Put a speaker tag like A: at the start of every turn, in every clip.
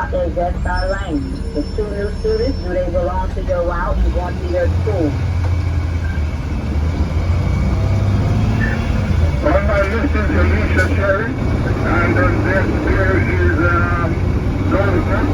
A: stop at Jetstar Lane. The two new students, do they belong to your route and going to your school?
B: On my list is Alicia Cherry, and then there is Joseph.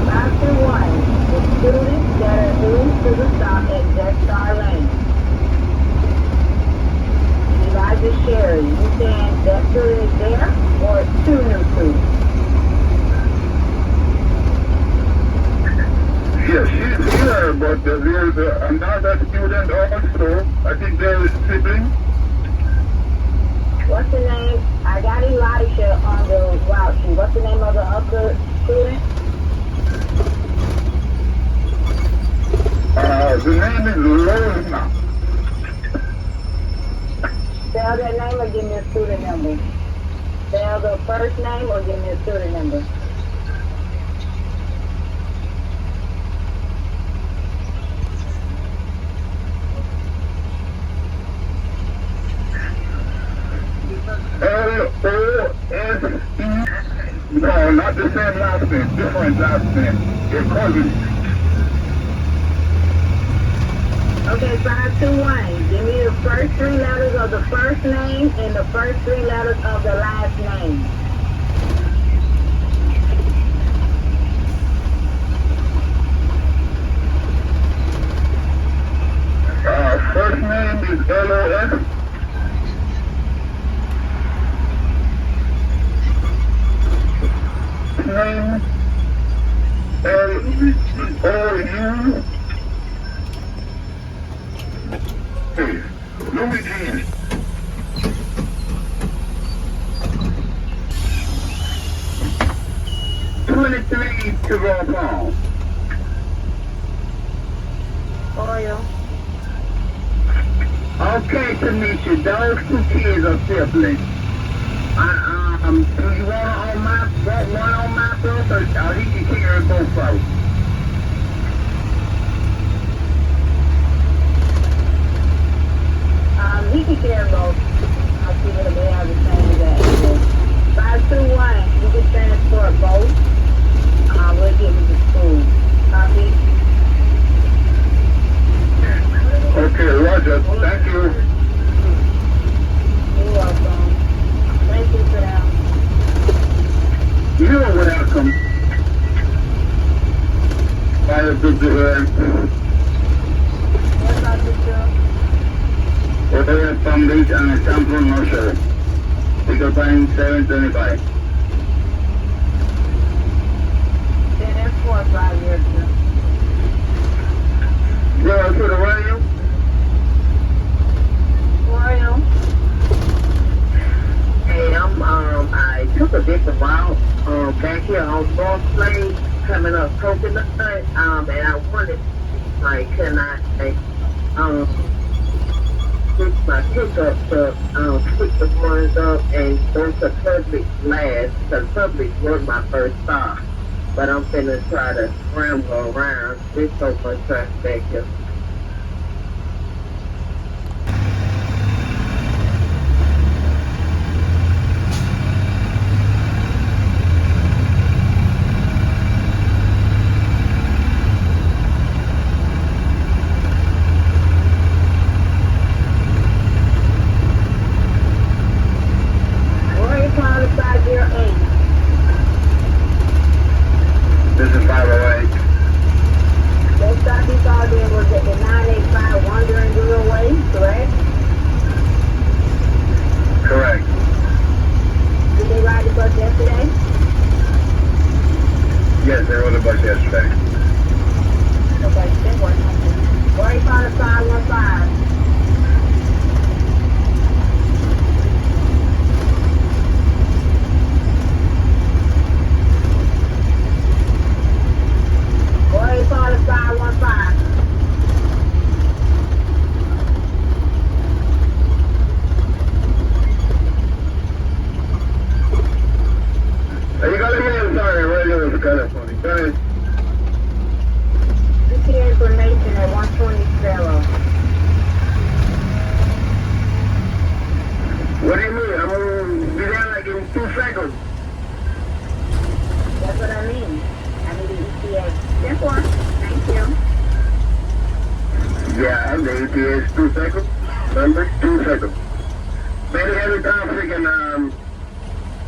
A: 521. The students that are new to the stop at Jetstar Lane. Elijah Sherry, you saying that student is there or two new students?
B: Yes, she's here, but there's another student also. I think they're siblings.
A: What's the name? I got Elisha on the route sheet. What's the name of the other student?
B: The name is Lorna.
A: Spell that name or give me a student number. Spell the first name or give me a student number.
B: L-O-S-E. No, not the same last name. Different last name. Your cousin.
A: Okay, 521. Give me the first three letters of the first name and the first three letters of the last name.
B: First name is L-O-S. Name L-O-U. Louis Jean. $23 to Roll Palm.
A: Oil.
B: Okay, Tanisha, those two kids are siblings. Do you want one on my first, or he can carry both first?
A: He can carry both. I'll see what they have the same day. 521. You can transport both. We'll get you to school. Copy.
B: Okay, Roger. Thank you.
A: You're welcome. Thank you for that.
B: You're welcome. Have a good day.
A: What's up, sister?
B: Hotel Palm Beach and Temple Nursery. Pick-up time 7:25.
A: Yeah, that's 4 or 5 years ago.
B: Go to the radio.
A: Oil.
C: Hey, I took a different route, back here on North Plain, coming up Coconut, and I wanted, can I, fix my pickup truck, pick the ones up and go to Publix last, because Publix was my first stop, but I'm finna try to scramble around, there's so much traffic back here.
B: This is 508.
A: That stop you called in was at the 985 Wandering Grill Way, correct?
B: Correct.
A: Did they ride the bus yesterday?
B: Yes, there was a bus yesterday.
A: Okay, that works. Where you found the 515? Where you found the 515?
B: You got to hear, sorry, radio is kind of funny. Go ahead.
A: This is information at 120 Sparrow.
B: 2 seconds.
A: That's what I mean. I need the ETA. 10-4. Thank you.
B: Yeah, the ETA is 2 seconds. Remember? 2 seconds. Very heavy traffic and,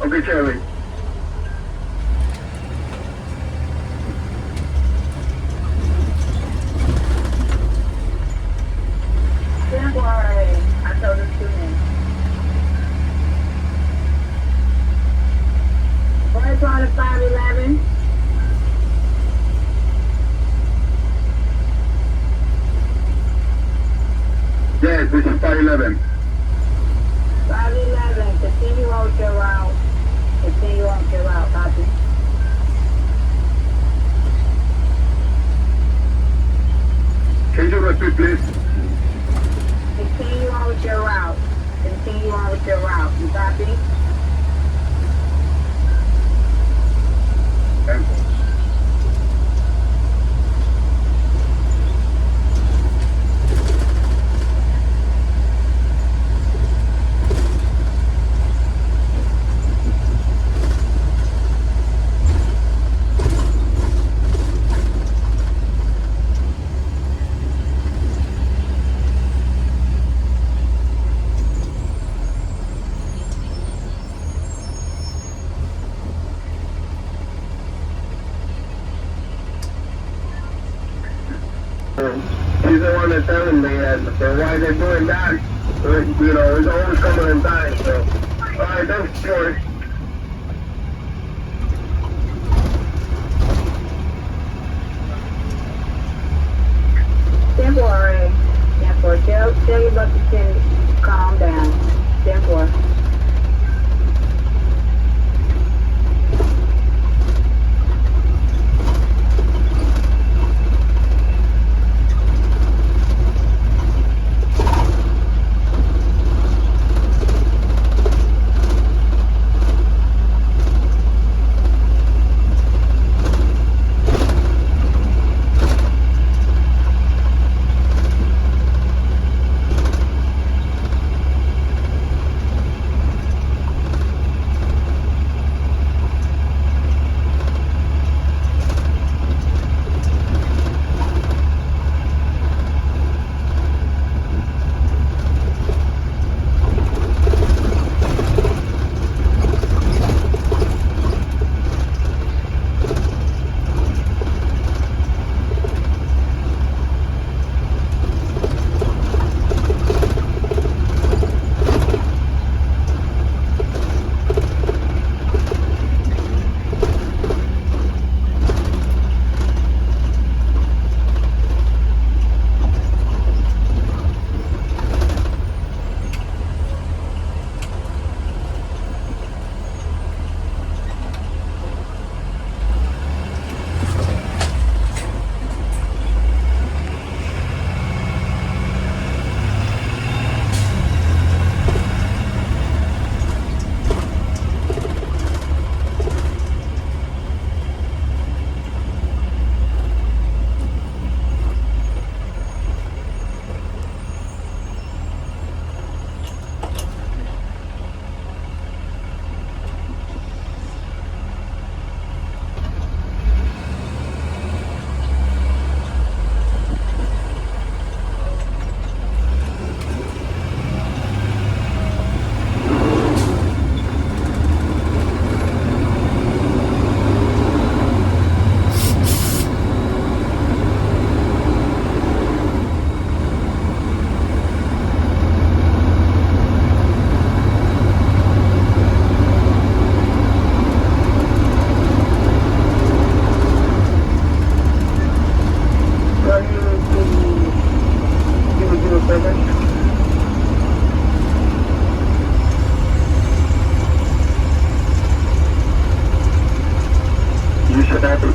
B: okay, Charlie.
A: Already. I told the students. Where's on the 511?
B: Yes, this is 511.
A: 511. Continue on your route. Continue on your route. Copy.
B: Can you repeat, please?
A: Continue on with your route. Continue on with your route. You copy?
B: Thank you. She's the one that's telling me that why they're doing that. You know, it's always coming in time, so. Alright, thanks for it.
A: Temporary. Temporary. Tell your bucket to calm down. Temporary.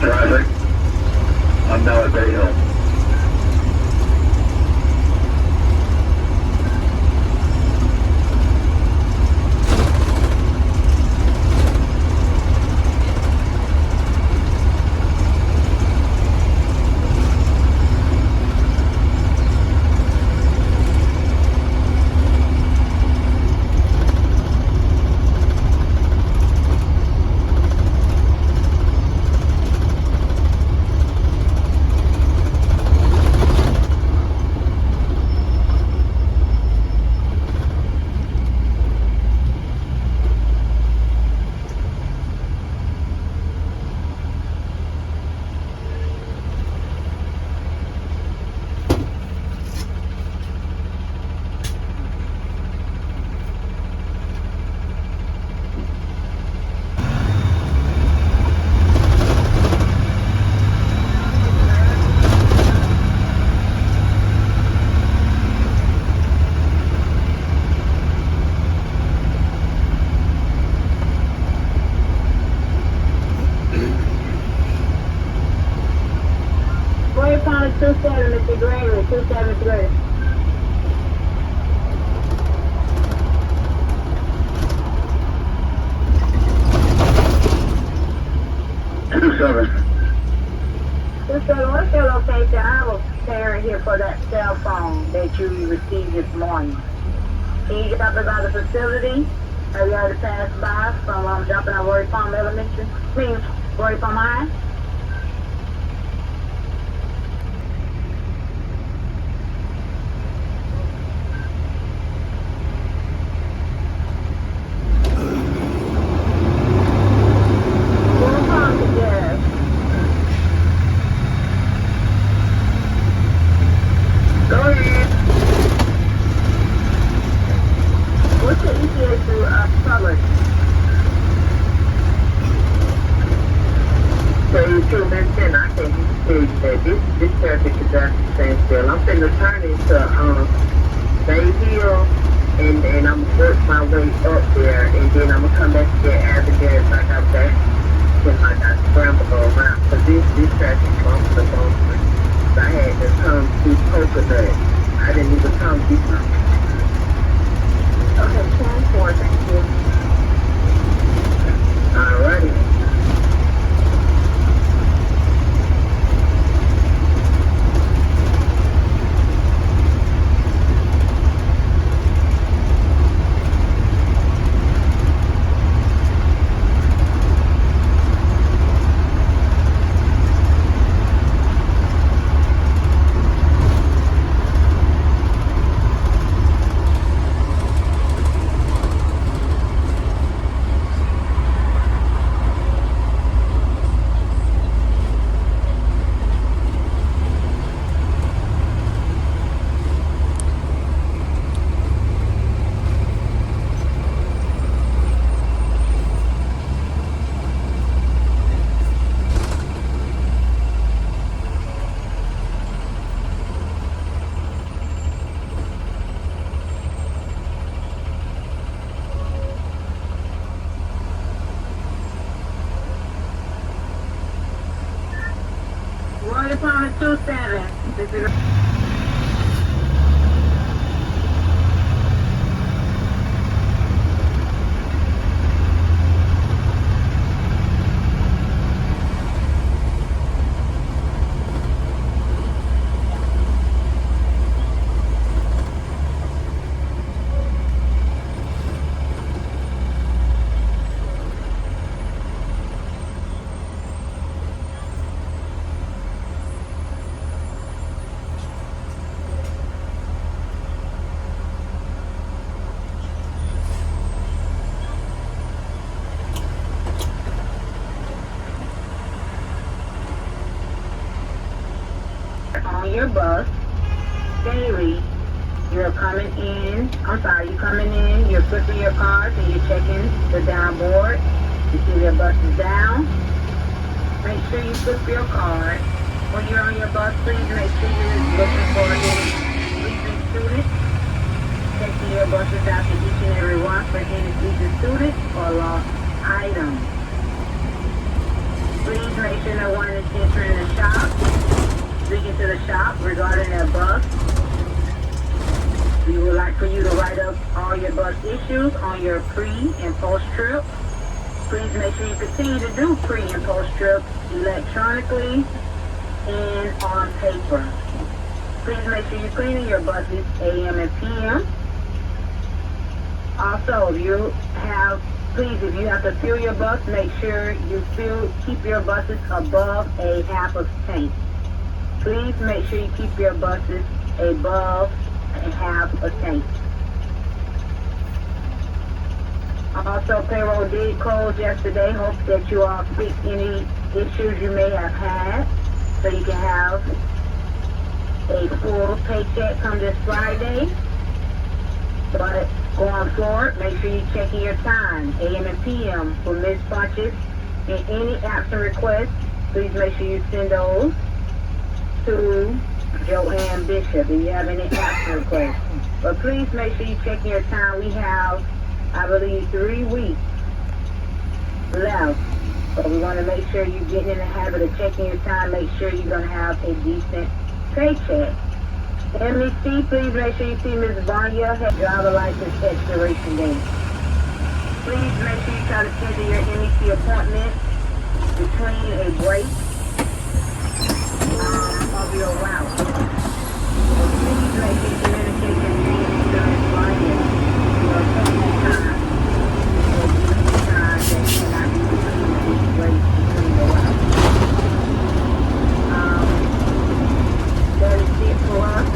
B: traffic. I'm now at Bay Hill.
A: Department 27, Mr. Gregory, 273.
B: 27.
A: Sister, what's your location? I have a parent here for that cell phone that you received this morning. Can you drop it by the facility? Have you already passed by from dropping at Roy Palm Elementary? Roy Palm High? Roy Palm to Jeff.
B: Go ahead.
A: What's the ETA to public?
C: So you two mentioned, I think you said that this traffic is at the standstill. I'm finna turn into Bay Hill, and I'm gonna work my way up there, and then I'm gonna come back to that avenue as I got back. Then like I scramble around, cause this traffic bumps the bumper. So I had to come through Coconut. I didn't even come through something.
A: Okay, 10-4, thank you.
C: Alrighty.
A: Roy Department 27. This is on your bus daily. You're coming in, you're flipping your cards and you're checking the down board. You see your bus is down. Make sure you flip your card. When you're on your bus, please make sure you're looking for any recent students. Checking your buses after each and every one for any recent students or lost items. Please make sure no one is entering the shop, speaking to the shop regarding their bus. We would like for you to write up all your bus issues on your pre- and post-trip. Please make sure you continue to do pre- and post-trip electronically and on paper. Please make sure you're cleaning your buses AM and PM. Also, if you have to fill your bus, make sure you keep your buses above a half a tank. Please make sure you keep your buses above a half a tank. Also, payroll did close yesterday. Hope that you all fix any issues you may have had so you can have a full paycheck come this Friday. But going forward, make sure you're checking your time, AM and PM, for missed punches and any absent requests. Please make sure you send those to Joanne Bishop if you have any absent requests. But please make sure you're checking your time. We have, I believe, 3 weeks left. So we want to make sure you're getting in the habit of checking your time. Make sure you're going to have a decent paycheck. MEC, please make sure you see Ms. Vanya, her driver license expiration date. Please make sure you try to schedule your MEC appointment between a break of your route. So please make sure you communicate your needs to Ms. Vanya. Your appointment time will be the time that cannot be between these breaks between the routes. That is it for us.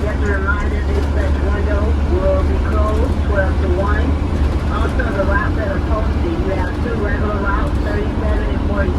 A: Just a reminder, this flex window will be closed 12 to 1. Also, the routes that are posted, you have two regular routes, 37 and 42,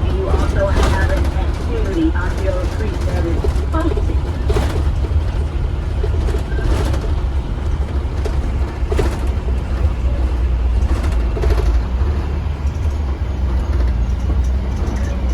A: and you also have an activity on your creek that is posted.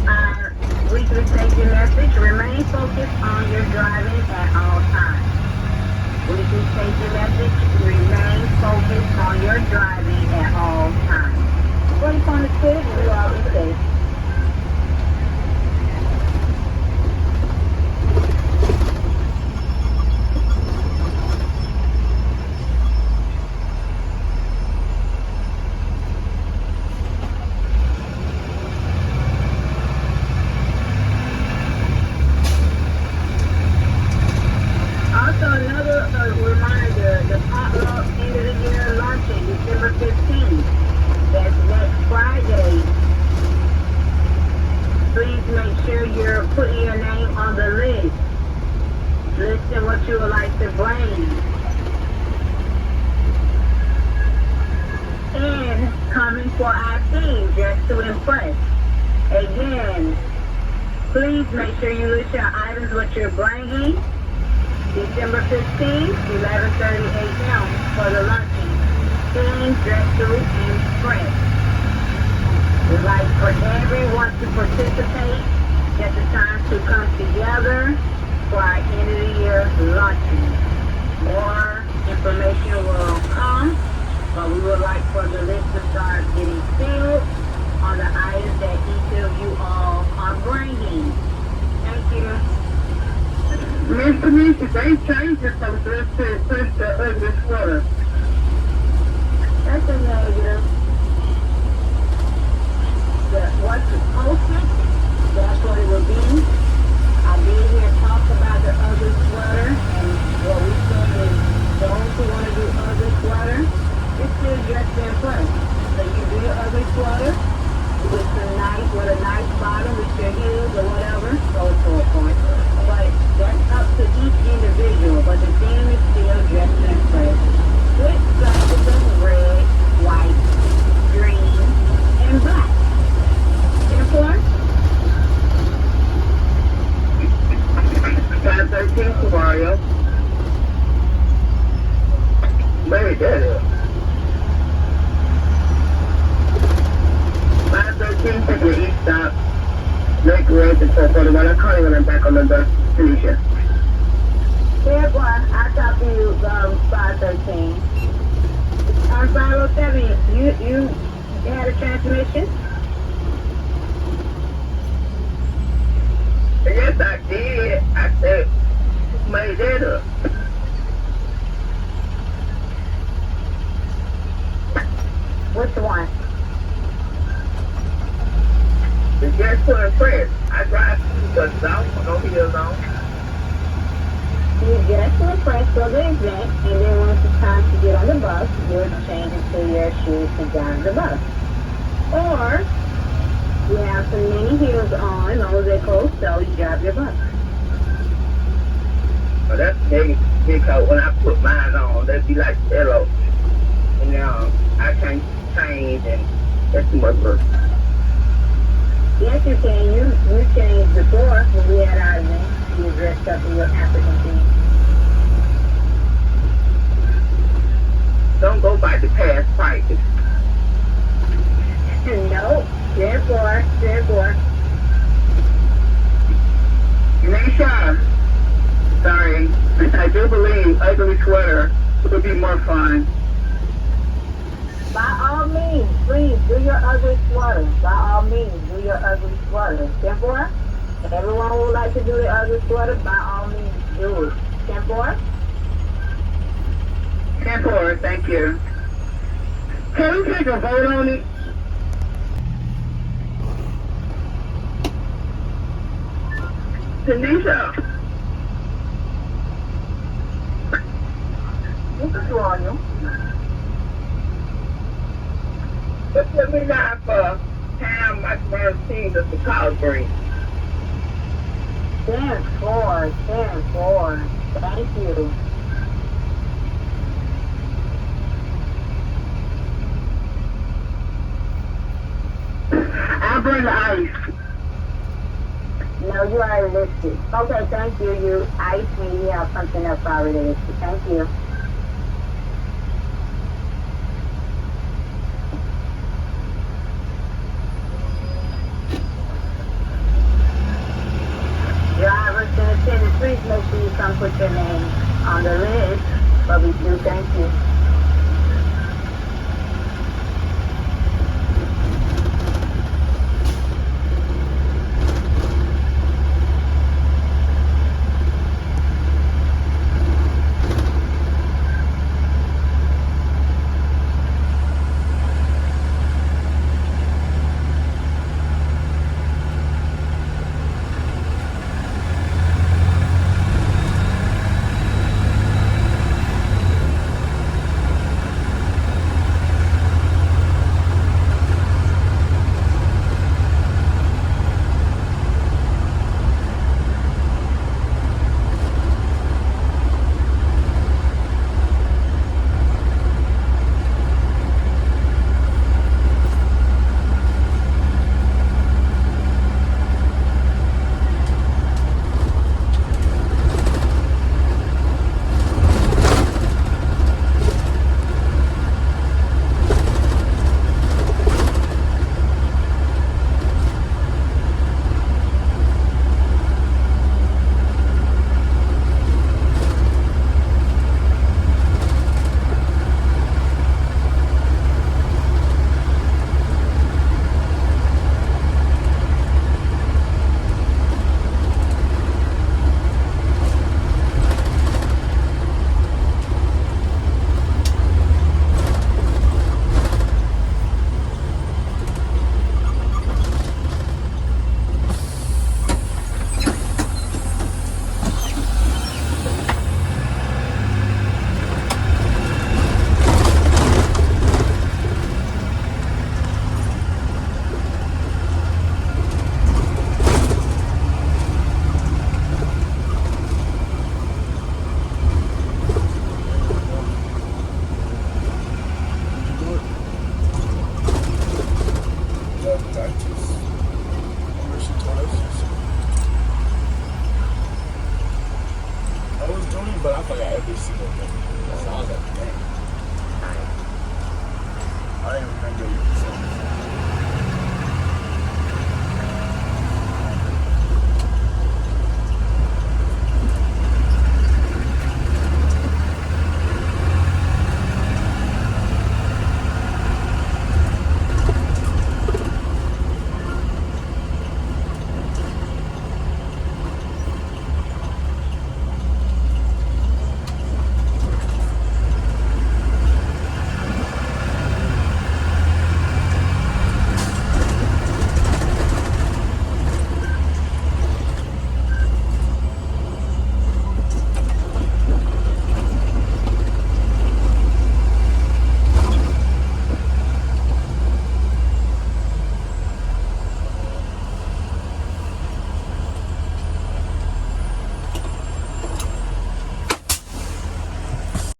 A: Our weekly safety message: remain focused on your driving at all times. Weekly safety message: remain focused on your driving at all times. What is on the stage? We are be safe. Also, another reminder, the potluck end of the year luncheon, December 15th. That's next Friday. Please make sure you're putting your name on the list. Listing what you would like to bring. And coming for our theme, just to impress. Again, please make sure you list your items, what you're bringing. December 15th, 11:30 a.m. for the luncheon. Theme, dress to impress. We'd like for everyone to participate. Get the time to come together for our end of the year luncheon. More information will come, but we would like for the list to start getting filled on the items that each of you all are bringing. Thank you.
B: Miss Tanisha, they changed it from dress to impress to ugly sweater.
A: That's a negative. What's posted, that's what it will be. I did hear talk about the ugly sweater, and what we said is those who want to do ugly sweater, it's still dress to impress. So you do your ugly sweater with a nice bottom with your heels or whatever, so forth. But that's up to each individual, but the theme is still dress to impress. With glasses of red, white, green, and black. Therefore,
B: 513 Mario. Maybe that is. 513 to the east stop. Make way to 441. I'll call you when I'm back on the bus. Tanisha.
A: therefore, I'll talk to you 513. On 507, you had a transmission?
B: Yes, I did. I said, who made that up?
A: Which one?
B: The Dress to Impress. I drive because I don't want no heels on.
A: You just to impress for the event, and then once it's time to get on the bus, you'll change into your shoes to drive the bus. Or, you have some mini heels on, as long as they're closed, so you drive your bus.
B: But that's negative because when I put mine on, that'd be like yellow. And now I can't change, and that's too much work.
A: Yes, you can. You changed before when we had our event. You were dressed up in your African theme.
B: Don't go by the past prices.
A: No, therefore.
B: Nisha, sorry, I do believe ugly sweater would be more fun.
A: By all means, please do your ugly sweater. By all means, do your ugly sweater. Therefore, Everyone who would like to do the other sweater, by all means, do it. 10-4?
B: 10-4, thank you. Can we take a vote on it? Tanisha,
A: What's the on you?
C: Put me down for Ham Macaroni Cheese at the collard green.
A: 10-4, 10-4. Thank you.
B: I'll bring the ice.
A: No, you already listed. Okay, thank you. You iced me. You have something else already listed. Thank you. Drivers in attendance, please make sure you come put your name on the list. But we do thank you.